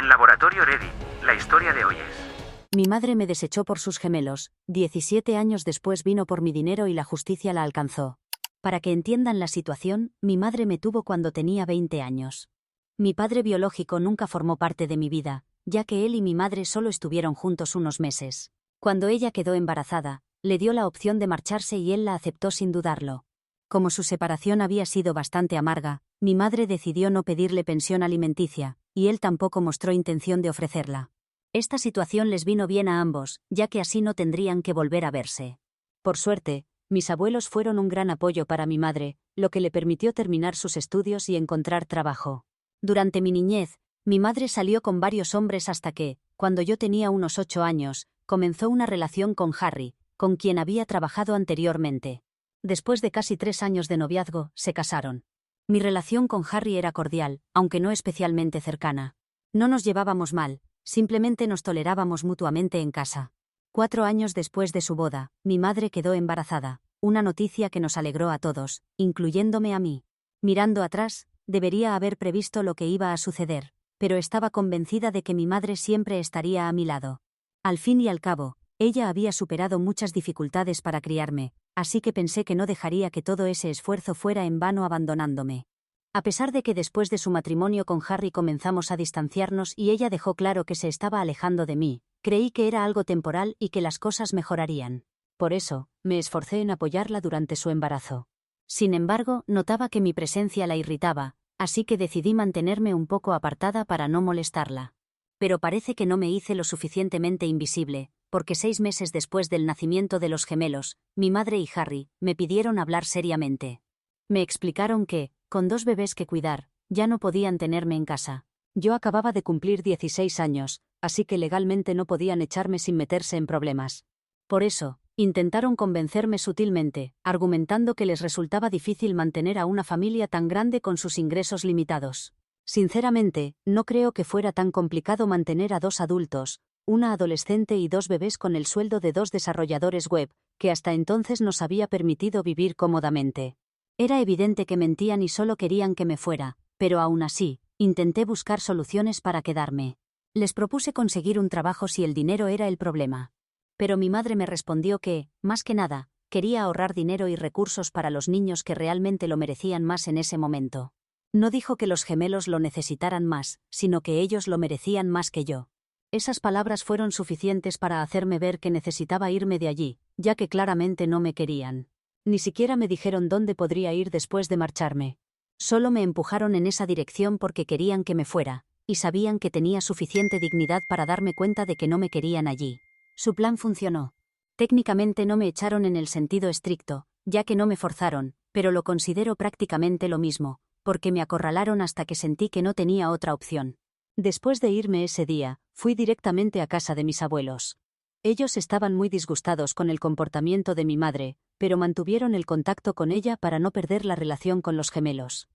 Laboratorio Ready, la historia de hoy es... Mi madre me desechó por sus gemelos, 17 años después vino por mi dinero y la justicia la alcanzó. Para que entiendan la situación, mi madre me tuvo cuando tenía 20 años. Mi padre biológico nunca formó parte de mi vida, ya que él y mi madre solo estuvieron juntos unos meses. Cuando ella quedó embarazada, le dio la opción de marcharse y él la aceptó sin dudarlo. Como su separación había sido bastante amarga, mi madre decidió no pedirle pensión alimenticia, y él tampoco mostró intención de ofrecerla. Esta situación les vino bien a ambos, ya que así no tendrían que volver a verse. Por suerte, mis abuelos fueron un gran apoyo para mi madre, lo que le permitió terminar sus estudios y encontrar trabajo. Durante mi niñez, mi madre salió con varios hombres hasta que, cuando yo tenía unos 8 años, comenzó una relación con Harry, con quien había trabajado anteriormente. Después de casi 3 años de noviazgo, se casaron. Mi relación con Harry era cordial, aunque no especialmente cercana. No nos llevábamos mal, simplemente nos tolerábamos mutuamente en casa. 4 años después de su boda, mi madre quedó embarazada, una noticia que nos alegró a todos, incluyéndome a mí. Mirando atrás, debería haber previsto lo que iba a suceder, pero estaba convencida de que mi madre siempre estaría a mi lado. Al fin y al cabo, ella había superado muchas dificultades para criarme, así que pensé que no dejaría que todo ese esfuerzo fuera en vano abandonándome. A pesar de que después de su matrimonio con Harry comenzamos a distanciarnos y ella dejó claro que se estaba alejando de mí, creí que era algo temporal y que las cosas mejorarían. Por eso, me esforcé en apoyarla durante su embarazo. Sin embargo, notaba que mi presencia la irritaba, así que decidí mantenerme un poco apartada para no molestarla. Pero parece que no me hice lo suficientemente invisible, porque 6 meses después del nacimiento de los gemelos, mi madre y Harry me pidieron hablar seriamente. Me explicaron que, con 2 bebés que cuidar, ya no podían tenerme en casa. Yo acababa de cumplir 16 años, así que legalmente no podían echarme sin meterse en problemas. Por eso, intentaron convencerme sutilmente, argumentando que les resultaba difícil mantener a una familia tan grande con sus ingresos limitados. Sinceramente, no creo que fuera tan complicado mantener a 2 adultos, una adolescente y 2 bebés con el sueldo de 2 desarrolladores web, que hasta entonces nos había permitido vivir cómodamente. Era evidente que mentían y solo querían que me fuera, pero aún así, intenté buscar soluciones para quedarme. Les propuse conseguir un trabajo si el dinero era el problema. Pero mi madre me respondió que, más que nada, quería ahorrar dinero y recursos para los niños que realmente lo merecían más en ese momento. No dijo que los gemelos lo necesitaran más, sino que ellos lo merecían más que yo. Esas palabras fueron suficientes para hacerme ver que necesitaba irme de allí, ya que claramente no me querían. Ni siquiera me dijeron dónde podría ir después de marcharme. Solo me empujaron en esa dirección porque querían que me fuera, y sabían que tenía suficiente dignidad para darme cuenta de que no me querían allí. Su plan funcionó. Técnicamente no me echaron en el sentido estricto, ya que no me forzaron, pero lo considero prácticamente lo mismo, porque me acorralaron hasta que sentí que no tenía otra opción. Después de irme ese día, fui directamente a casa de mis abuelos. Ellos estaban muy disgustados con el comportamiento de mi madre, pero mantuvieron el contacto con ella para no perder la relación con los gemelos.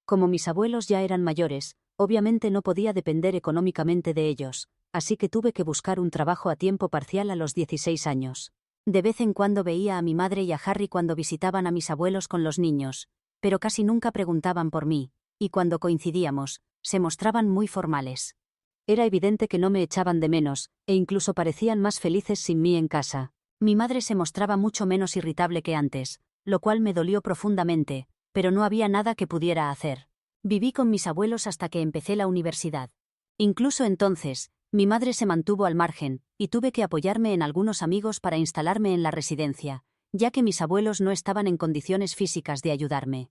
Como mis abuelos ya eran mayores, obviamente no podía depender económicamente de ellos, así que tuve que buscar un trabajo a tiempo parcial a los 16 años. De vez en cuando veía a mi madre y a Harry cuando visitaban a mis abuelos con los niños, pero casi nunca preguntaban por mí, y cuando coincidíamos, se mostraban muy formales. Era evidente que no me echaban de menos, e incluso parecían más felices sin mí en casa. Mi madre se mostraba mucho menos irritable que antes, lo cual me dolió profundamente, pero no había nada que pudiera hacer. Viví con mis abuelos hasta que empecé la universidad. Incluso entonces, mi madre se mantuvo al margen, y tuve que apoyarme en algunos amigos para instalarme en la residencia, ya que mis abuelos no estaban en condiciones físicas de ayudarme.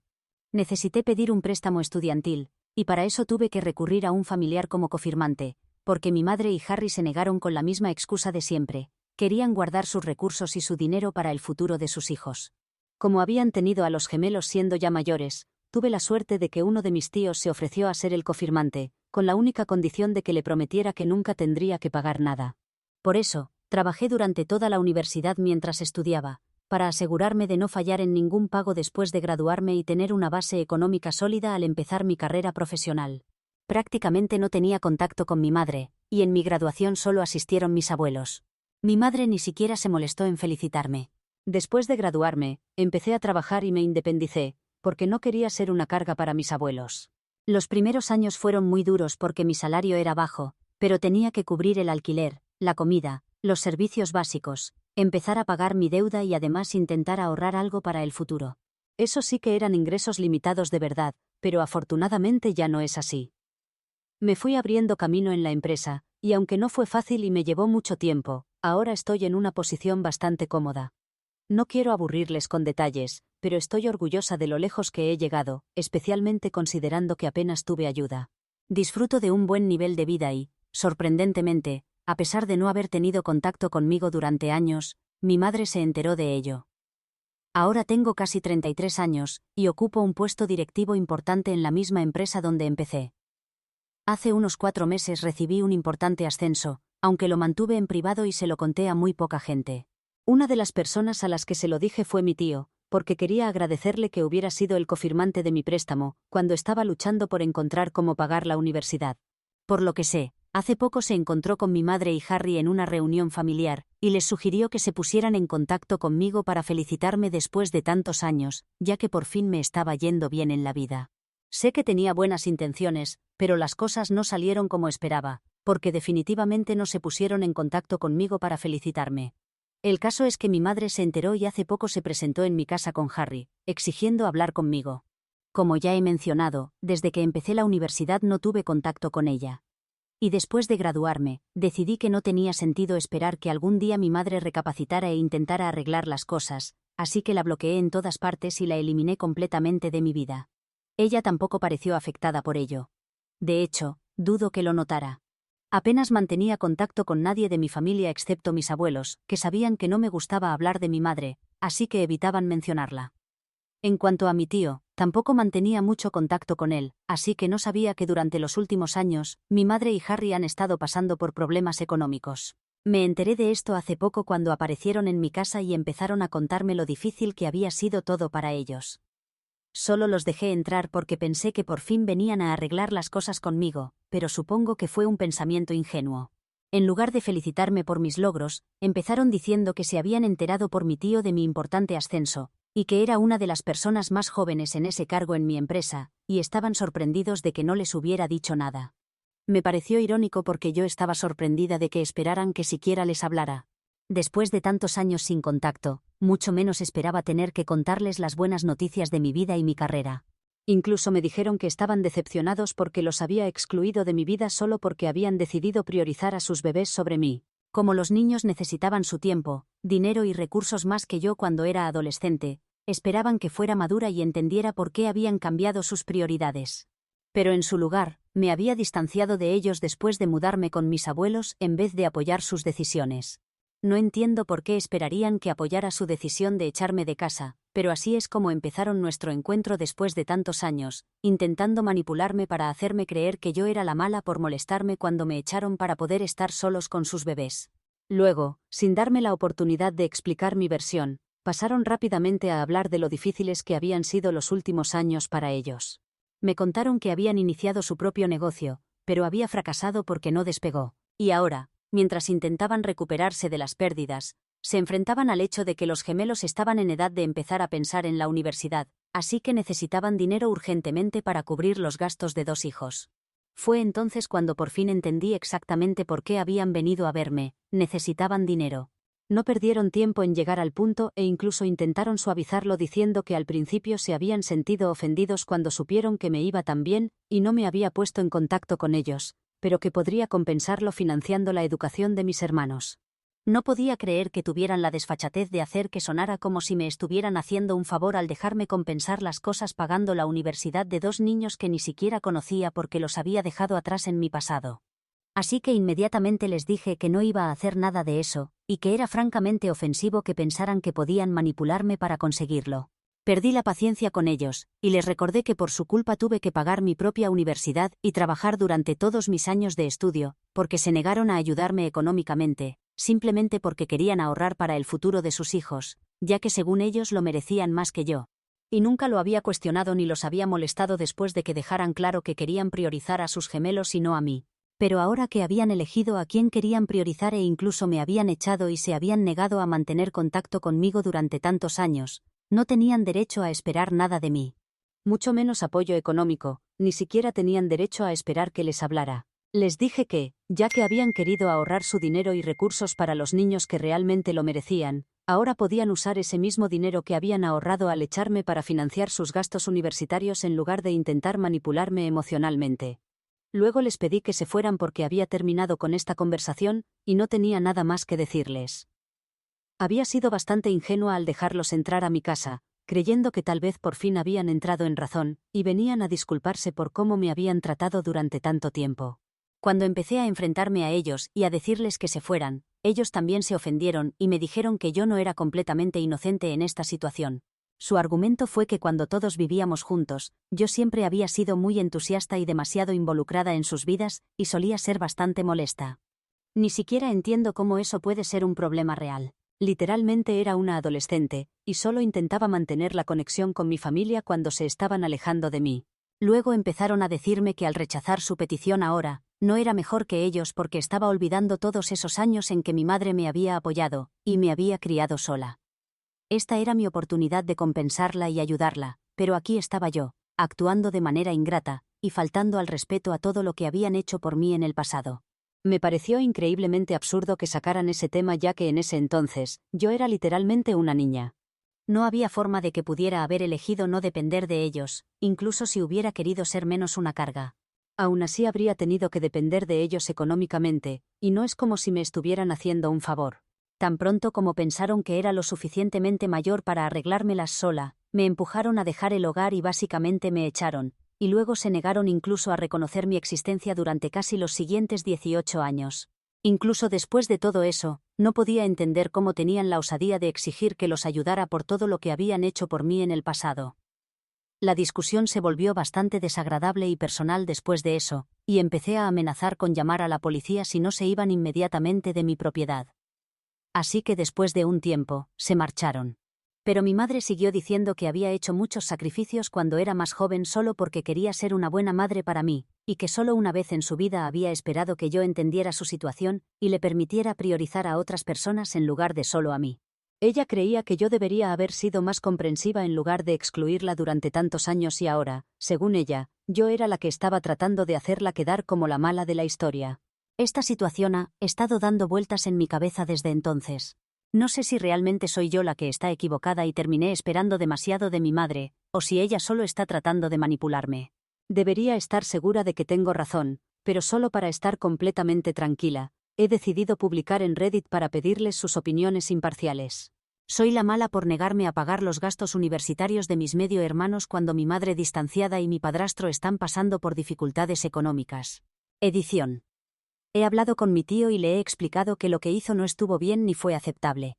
Necesité pedir un préstamo estudiantil, y para eso tuve que recurrir a un familiar como cofirmante, porque mi madre y Harry se negaron con la misma excusa de siempre: querían guardar sus recursos y su dinero para el futuro de sus hijos. Como habían tenido a los gemelos siendo ya mayores, tuve la suerte de que uno de mis tíos se ofreció a ser el cofirmante, con la única condición de que le prometiera que nunca tendría que pagar nada. Por eso, trabajé durante toda la universidad mientras estudiaba, para asegurarme de no fallar en ningún pago después de graduarme y tener una base económica sólida al empezar mi carrera profesional. Prácticamente no tenía contacto con mi madre, y en mi graduación solo asistieron mis abuelos. Mi madre ni siquiera se molestó en felicitarme. Después de graduarme, empecé a trabajar y me independicé, porque no quería ser una carga para mis abuelos. Los primeros años fueron muy duros porque mi salario era bajo, pero tenía que cubrir el alquiler, la comida, los servicios básicos, empezar a pagar mi deuda y además intentar ahorrar algo para el futuro. Eso sí que eran ingresos limitados de verdad, pero afortunadamente ya no es así. Me fui abriendo camino en la empresa, y aunque no fue fácil y me llevó mucho tiempo, ahora estoy en una posición bastante cómoda. No quiero aburrirles con detalles, pero estoy orgullosa de lo lejos que he llegado, especialmente considerando que apenas tuve ayuda. Disfruto de un buen nivel de vida y, sorprendentemente, a pesar de no haber tenido contacto conmigo durante años, mi madre se enteró de ello. Ahora tengo casi 33 años, y ocupo un puesto directivo importante en la misma empresa donde empecé. Hace unos 4 meses recibí un importante ascenso, aunque lo mantuve en privado y se lo conté a muy poca gente. Una de las personas a las que se lo dije fue mi tío, porque quería agradecerle que hubiera sido el cofirmante de mi préstamo, cuando estaba luchando por encontrar cómo pagar la universidad. Por lo que sé, hace poco se encontró con mi madre y Harry en una reunión familiar, y les sugirió que se pusieran en contacto conmigo para felicitarme después de tantos años, ya que por fin me estaba yendo bien en la vida. Sé que tenía buenas intenciones, pero las cosas no salieron como esperaba, porque definitivamente no se pusieron en contacto conmigo para felicitarme. El caso es que mi madre se enteró y hace poco se presentó en mi casa con Harry, exigiendo hablar conmigo. Como ya he mencionado, desde que empecé la universidad no tuve contacto con ella. Y después de graduarme, decidí que no tenía sentido esperar que algún día mi madre recapacitara e intentara arreglar las cosas, así que la bloqueé en todas partes y la eliminé completamente de mi vida. Ella tampoco pareció afectada por ello. De hecho, dudo que lo notara. Apenas mantenía contacto con nadie de mi familia excepto mis abuelos, que sabían que no me gustaba hablar de mi madre, así que evitaban mencionarla. En cuanto a mi tío, tampoco mantenía mucho contacto con él, así que no sabía que durante los últimos años, mi madre y Harry han estado pasando por problemas económicos. Me enteré de esto hace poco cuando aparecieron en mi casa y empezaron a contarme lo difícil que había sido todo para ellos. Solo los dejé entrar porque pensé que por fin venían a arreglar las cosas conmigo, pero supongo que fue un pensamiento ingenuo. En lugar de felicitarme por mis logros, empezaron diciendo que se habían enterado por mi tío de mi importante ascenso, y que era una de las personas más jóvenes en ese cargo en mi empresa, y estaban sorprendidos de que no les hubiera dicho nada. Me pareció irónico porque yo estaba sorprendida de que esperaran que siquiera les hablara. Después de tantos años sin contacto, mucho menos esperaba tener que contarles las buenas noticias de mi vida y mi carrera. Incluso me dijeron que estaban decepcionados porque los había excluido de mi vida solo porque habían decidido priorizar a sus bebés sobre mí. Como los niños necesitaban su tiempo, dinero y recursos más que yo cuando era adolescente, esperaban que fuera madura y entendiera por qué habían cambiado sus prioridades. Pero en su lugar, me había distanciado de ellos después de mudarme con mis abuelos en vez de apoyar sus decisiones. No entiendo por qué esperarían que apoyara su decisión de echarme de casa, pero así es como empezaron nuestro encuentro después de tantos años, intentando manipularme para hacerme creer que yo era la mala por molestarme cuando me echaron para poder estar solos con sus bebés. Luego, sin darme la oportunidad de explicar mi versión, pasaron rápidamente a hablar de lo difíciles que habían sido los últimos años para ellos. Me contaron que habían iniciado su propio negocio, pero había fracasado porque no despegó, y ahora, mientras intentaban recuperarse de las pérdidas, se enfrentaban al hecho de que los gemelos estaban en edad de empezar a pensar en la universidad, así que necesitaban dinero urgentemente para cubrir los gastos de 2 hijos. Fue entonces cuando por fin entendí exactamente por qué habían venido a verme: necesitaban dinero. No perdieron tiempo en llegar al punto e incluso intentaron suavizarlo diciendo que al principio se habían sentido ofendidos cuando supieron que me iba tan bien y no me había puesto en contacto con ellos, pero que podría compensarlo financiando la educación de mis hermanos. No podía creer que tuvieran la desfachatez de hacer que sonara como si me estuvieran haciendo un favor al dejarme compensar las cosas pagando la universidad de 2 niños que ni siquiera conocía porque los había dejado atrás en mi pasado. Así que inmediatamente les dije que no iba a hacer nada de eso, y que era francamente ofensivo que pensaran que podían manipularme para conseguirlo. Perdí la paciencia con ellos, y les recordé que por su culpa tuve que pagar mi propia universidad y trabajar durante todos mis años de estudio, porque se negaron a ayudarme económicamente, simplemente porque querían ahorrar para el futuro de sus hijos, ya que según ellos lo merecían más que yo. Y nunca lo había cuestionado ni los había molestado después de que dejaran claro que querían priorizar a sus gemelos y no a mí. Pero ahora que habían elegido a quién querían priorizar e incluso me habían echado y se habían negado a mantener contacto conmigo durante tantos años, no tenían derecho a esperar nada de mí. mucho menos apoyo económico, ni siquiera tenían derecho a esperar que les hablara. Les dije que, ya que habían querido ahorrar su dinero y recursos para los niños que realmente lo merecían, ahora podían usar ese mismo dinero que habían ahorrado al echarme para financiar sus gastos universitarios en lugar de intentar manipularme emocionalmente. Luego les pedí que se fueran porque había terminado con esta conversación y no tenía nada más que decirles. Había sido bastante ingenua al dejarlos entrar a mi casa, creyendo que tal vez por fin habían entrado en razón, y venían a disculparse por cómo me habían tratado durante tanto tiempo. Cuando empecé a enfrentarme a ellos y a decirles que se fueran, ellos también se ofendieron y me dijeron que yo no era completamente inocente en esta situación. Su argumento fue que cuando todos vivíamos juntos, yo siempre había sido muy entusiasta y demasiado involucrada en sus vidas, y solía ser bastante molesta. Ni siquiera entiendo cómo eso puede ser un problema real. Literalmente era una adolescente, y solo intentaba mantener la conexión con mi familia cuando se estaban alejando de mí. Luego empezaron a decirme que al rechazar su petición ahora, no era mejor que ellos porque estaba olvidando todos esos años en que mi madre me había apoyado, y me había criado sola. Esta era mi oportunidad de compensarla y ayudarla, pero aquí estaba yo, actuando de manera ingrata, y faltando al respeto a todo lo que habían hecho por mí en el pasado. Me pareció increíblemente absurdo que sacaran ese tema ya que en ese entonces, yo era literalmente una niña. No había forma de que pudiera haber elegido no depender de ellos, incluso si hubiera querido ser menos una carga. Aún así habría tenido que depender de ellos económicamente, y no es como si me estuvieran haciendo un favor. Tan pronto como pensaron que era lo suficientemente mayor para arreglármelas sola, me empujaron a dejar el hogar y básicamente me echaron, y luego se negaron incluso a reconocer mi existencia durante casi los siguientes 18 años. Incluso después de todo eso, no podía entender cómo tenían la osadía de exigir que los ayudara por todo lo que habían hecho por mí en el pasado. La discusión se volvió bastante desagradable y personal después de eso, y empecé a amenazar con llamar a la policía si no se iban inmediatamente de mi propiedad. Así que después de un tiempo, se marcharon. Pero mi madre siguió diciendo que había hecho muchos sacrificios cuando era más joven solo porque quería ser una buena madre para mí, y que solo una vez en su vida había esperado que yo entendiera su situación y le permitiera priorizar a otras personas en lugar de solo a mí. Ella creía que yo debería haber sido más comprensiva en lugar de excluirla durante tantos años y ahora, según ella, yo era la que estaba tratando de hacerla quedar como la mala de la historia. Esta situación ha estado dando vueltas en mi cabeza desde entonces. No sé si realmente soy yo la que está equivocada y terminé esperando demasiado de mi madre, o si ella solo está tratando de manipularme. Debería estar segura de que tengo razón, pero solo para estar completamente tranquila, he decidido publicar en Reddit para pedirles sus opiniones imparciales. Soy la mala por negarme a pagar los gastos universitarios de mis medio hermanos cuando mi madre distanciada y mi padrastro están pasando por dificultades económicas. Edición. He hablado con mi tío y le he explicado que lo que hizo no estuvo bien ni fue aceptable.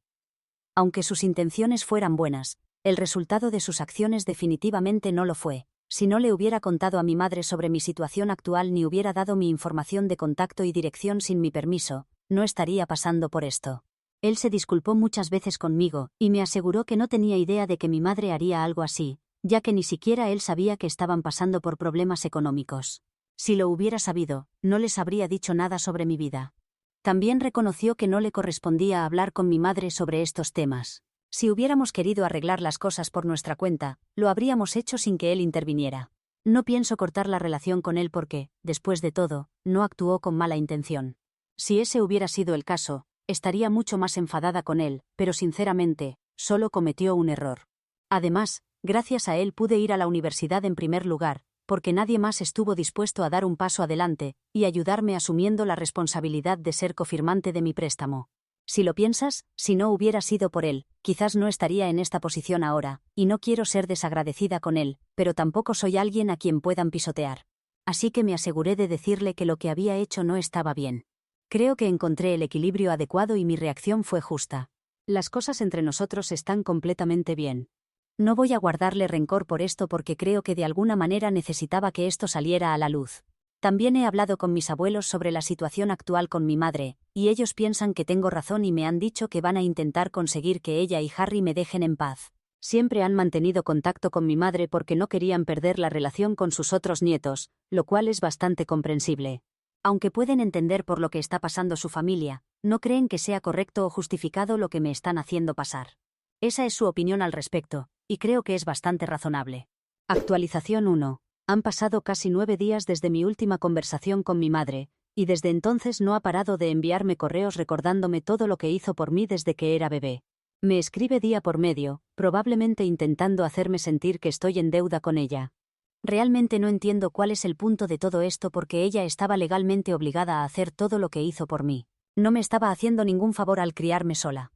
Aunque sus intenciones fueran buenas, el resultado de sus acciones definitivamente no lo fue. Si no le hubiera contado a mi madre sobre mi situación actual ni hubiera dado mi información de contacto y dirección sin mi permiso, no estaría pasando por esto. Él se disculpó muchas veces conmigo y me aseguró que no tenía idea de que mi madre haría algo así, ya que ni siquiera él sabía que estaban pasando por problemas económicos. Si lo hubiera sabido, no les habría dicho nada sobre mi vida. También reconoció que no le correspondía hablar con mi madre sobre estos temas. Si hubiéramos querido arreglar las cosas por nuestra cuenta, lo habríamos hecho sin que él interviniera. No pienso cortar la relación con él porque, después de todo, no actuó con mala intención. Si ese hubiera sido el caso, estaría mucho más enfadada con él, pero sinceramente, solo cometió un error. Además, gracias a él pude ir a la universidad en primer lugar, porque nadie más estuvo dispuesto a dar un paso adelante y ayudarme asumiendo la responsabilidad de ser cofirmante de mi préstamo. Si lo piensas, si no hubiera sido por él, quizás no estaría en esta posición ahora, y no quiero ser desagradecida con él, pero tampoco soy alguien a quien puedan pisotear. Así que me aseguré de decirle que lo que había hecho no estaba bien. Creo que encontré el equilibrio adecuado y mi reacción fue justa. Las cosas entre nosotros están completamente bien. No voy a guardarle rencor por esto porque creo que de alguna manera necesitaba que esto saliera a la luz. También he hablado con mis abuelos sobre la situación actual con mi madre, y ellos piensan que tengo razón y me han dicho que van a intentar conseguir que ella y Harry me dejen en paz. Siempre han mantenido contacto con mi madre porque no querían perder la relación con sus otros nietos, lo cual es bastante comprensible. Aunque pueden entender por lo que está pasando su familia, no creen que sea correcto o justificado lo que me están haciendo pasar. Esa es su opinión al respecto, y creo que es bastante razonable. Actualización 1. Han pasado casi 9 días desde mi última conversación con mi madre, y desde entonces no ha parado de enviarme correos recordándome todo lo que hizo por mí desde que era bebé. Me escribe día por medio, probablemente intentando hacerme sentir que estoy en deuda con ella. Realmente no entiendo cuál es el punto de todo esto porque ella estaba legalmente obligada a hacer todo lo que hizo por mí. No me estaba haciendo ningún favor al criarme sola.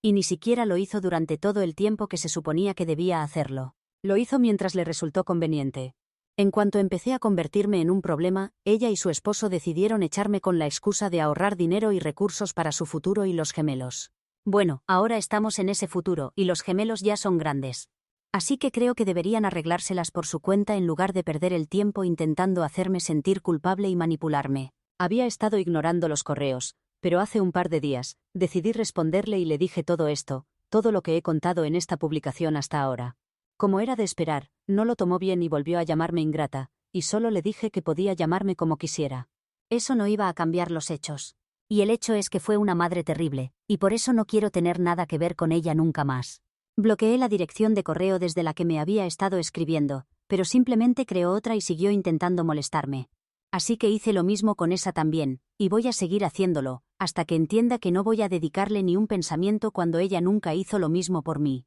Y ni siquiera lo hizo durante todo el tiempo que se suponía que debía hacerlo. Lo hizo mientras le resultó conveniente. En cuanto empecé a convertirme en un problema, ella y su esposo decidieron echarme con la excusa de ahorrar dinero y recursos para su futuro y los gemelos. Bueno, ahora estamos en ese futuro y los gemelos ya son grandes. Así que creo que deberían arreglárselas por su cuenta en lugar de perder el tiempo intentando hacerme sentir culpable y manipularme. Había estado ignorando los correos, pero hace un par de días, decidí responderle y le dije todo esto, todo lo que he contado en esta publicación hasta ahora. Como era de esperar, no lo tomó bien y volvió a llamarme ingrata, y solo le dije que podía llamarme como quisiera. Eso no iba a cambiar los hechos. Y el hecho es que fue una madre terrible, y por eso no quiero tener nada que ver con ella nunca más. Bloqueé la dirección de correo desde la que me había estado escribiendo, pero simplemente creó otra y siguió intentando molestarme. Así que hice lo mismo con esa también, y voy a seguir haciéndolo, hasta que entienda que no voy a dedicarle ni un pensamiento cuando ella nunca hizo lo mismo por mí.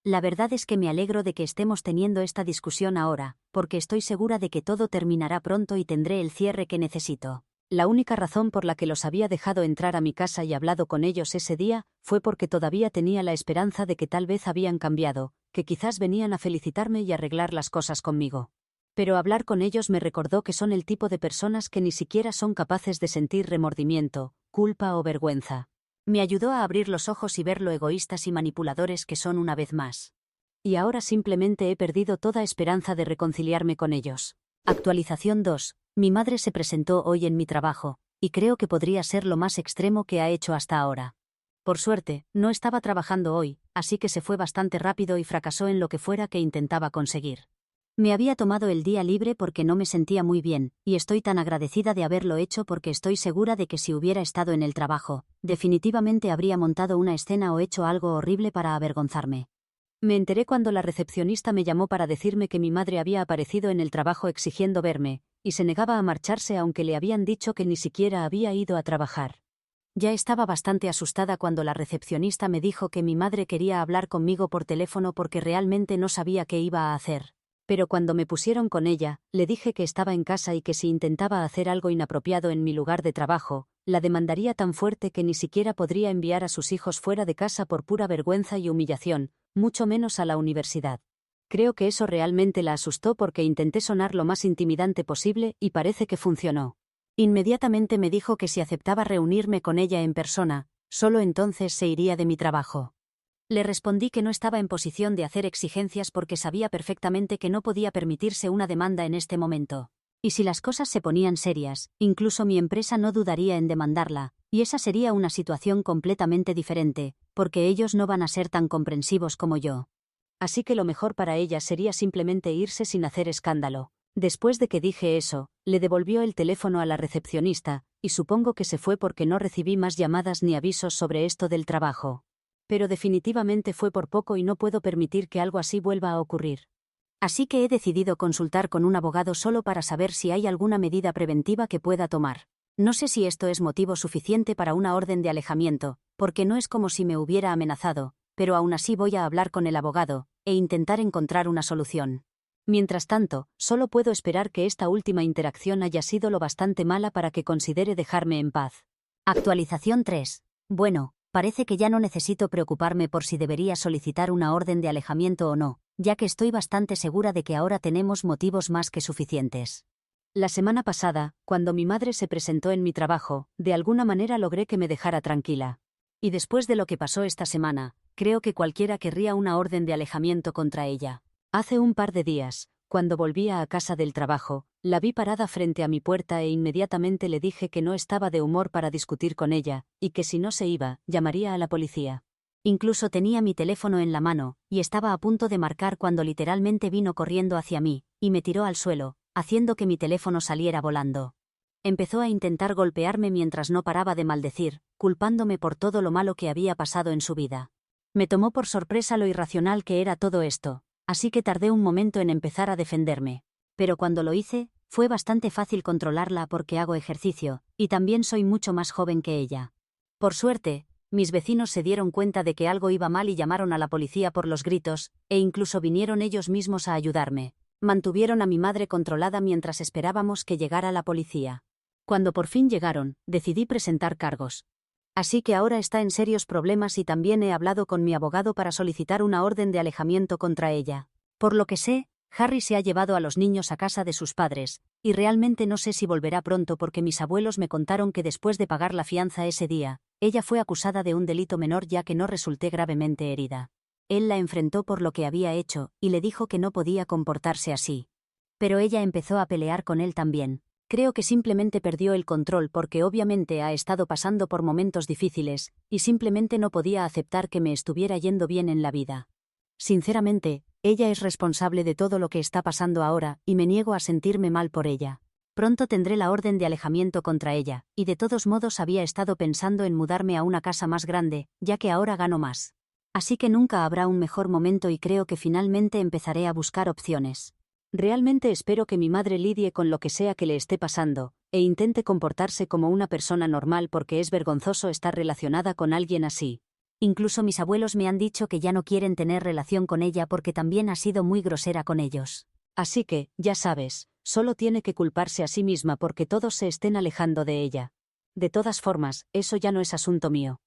La verdad es que me alegro de que estemos teniendo esta discusión ahora, porque estoy segura de que todo terminará pronto y tendré el cierre que necesito. La única razón por la que los había dejado entrar a mi casa y hablado con ellos ese día, fue porque todavía tenía la esperanza de que tal vez habían cambiado, que quizás venían a felicitarme y arreglar las cosas conmigo. Pero hablar con ellos me recordó que son el tipo de personas que ni siquiera son capaces de sentir remordimiento, culpa o vergüenza. Me ayudó a abrir los ojos y ver lo egoístas y manipuladores que son una vez más. Y ahora simplemente he perdido toda esperanza de reconciliarme con ellos. Actualización 2. Mi madre se presentó hoy en mi trabajo, y creo que podría ser lo más extremo que ha hecho hasta ahora. Por suerte, no estaba trabajando hoy, así que se fue bastante rápido y fracasó en lo que fuera que intentaba conseguir. Me había tomado el día libre porque no me sentía muy bien, y estoy tan agradecida de haberlo hecho porque estoy segura de que si hubiera estado en el trabajo, definitivamente habría montado una escena o hecho algo horrible para avergonzarme. Me enteré cuando la recepcionista me llamó para decirme que mi madre había aparecido en el trabajo exigiendo verme, y se negaba a marcharse aunque le habían dicho que ni siquiera había ido a trabajar. Ya estaba bastante asustada cuando la recepcionista me dijo que mi madre quería hablar conmigo por teléfono porque realmente no sabía qué iba a hacer. Pero cuando me pusieron con ella, le dije que estaba en casa y que si intentaba hacer algo inapropiado en mi lugar de trabajo, la demandaría tan fuerte que ni siquiera podría enviar a sus hijos fuera de casa por pura vergüenza y humillación, mucho menos a la universidad. Creo que eso realmente la asustó porque intenté sonar lo más intimidante posible y parece que funcionó. Inmediatamente me dijo que si aceptaba reunirme con ella en persona, solo entonces se iría de mi trabajo. Le respondí que no estaba en posición de hacer exigencias porque sabía perfectamente que no podía permitirse una demanda en este momento. Y si las cosas se ponían serias, incluso mi empresa no dudaría en demandarla, y esa sería una situación completamente diferente, porque ellos no van a ser tan comprensivos como yo. Así que lo mejor para ella sería simplemente irse sin hacer escándalo. Después de que dije eso, le devolvió el teléfono a la recepcionista, y supongo que se fue porque no recibí más llamadas ni avisos sobre esto del trabajo. Pero definitivamente fue por poco y no puedo permitir que algo así vuelva a ocurrir. Así que he decidido consultar con un abogado solo para saber si hay alguna medida preventiva que pueda tomar. No sé si esto es motivo suficiente para una orden de alejamiento, porque no es como si me hubiera amenazado, pero aún así voy a hablar con el abogado, e intentar encontrar una solución. Mientras tanto, solo puedo esperar que esta última interacción haya sido lo bastante mala para que considere dejarme en paz. Actualización 3. Bueno, parece que ya no necesito preocuparme por si debería solicitar una orden de alejamiento o no, ya que estoy bastante segura de que ahora tenemos motivos más que suficientes. La semana pasada, cuando mi madre se presentó en mi trabajo, de alguna manera logré que me dejara tranquila. Y después de lo que pasó esta semana, creo que cualquiera querría una orden de alejamiento contra ella. Hace un par de días, cuando volvía a casa del trabajo, la vi parada frente a mi puerta e inmediatamente le dije que no estaba de humor para discutir con ella, y que si no se iba, llamaría a la policía. Incluso tenía mi teléfono en la mano, y estaba a punto de marcar cuando literalmente vino corriendo hacia mí, y me tiró al suelo, haciendo que mi teléfono saliera volando. Empezó a intentar golpearme mientras no paraba de maldecir, culpándome por todo lo malo que había pasado en su vida. Me tomó por sorpresa lo irracional que era todo esto. así que tardé un momento en empezar a defenderme. Pero cuando lo hice, fue bastante fácil controlarla porque hago ejercicio, y también soy mucho más joven que ella. Por suerte, mis vecinos se dieron cuenta de que algo iba mal y llamaron a la policía por los gritos, e incluso vinieron ellos mismos a ayudarme. Mantuvieron a mi madre controlada mientras esperábamos que llegara la policía. Cuando por fin llegaron, decidí presentar cargos. Así que ahora está en serios problemas y también he hablado con mi abogado para solicitar una orden de alejamiento contra ella. Por lo que sé, Harry se ha llevado a los niños a casa de sus padres, y realmente no sé si volverá pronto porque mis abuelos me contaron que después de pagar la fianza ese día, ella fue acusada de un delito menor ya que no resulté gravemente herida. Él la enfrentó por lo que había hecho, y le dijo que no podía comportarse así. Pero ella empezó a pelear con él también. Creo que simplemente perdió el control porque obviamente ha estado pasando por momentos difíciles, y simplemente no podía aceptar que me estuviera yendo bien en la vida. Sinceramente, ella es responsable de todo lo que está pasando ahora, y me niego a sentirme mal por ella. Pronto tendré la orden de alejamiento contra ella, y de todos modos había estado pensando en mudarme a una casa más grande, ya que ahora gano más. Así que nunca habrá un mejor momento y creo que finalmente empezaré a buscar opciones. Realmente espero que mi madre lidie con lo que sea que le esté pasando, e intente comportarse como una persona normal porque es vergonzoso estar relacionada con alguien así. Incluso mis abuelos me han dicho que ya no quieren tener relación con ella porque también ha sido muy grosera con ellos. Así que, ya sabes, solo tiene que culparse a sí misma porque todos se estén alejando de ella. De todas formas, eso ya no es asunto mío.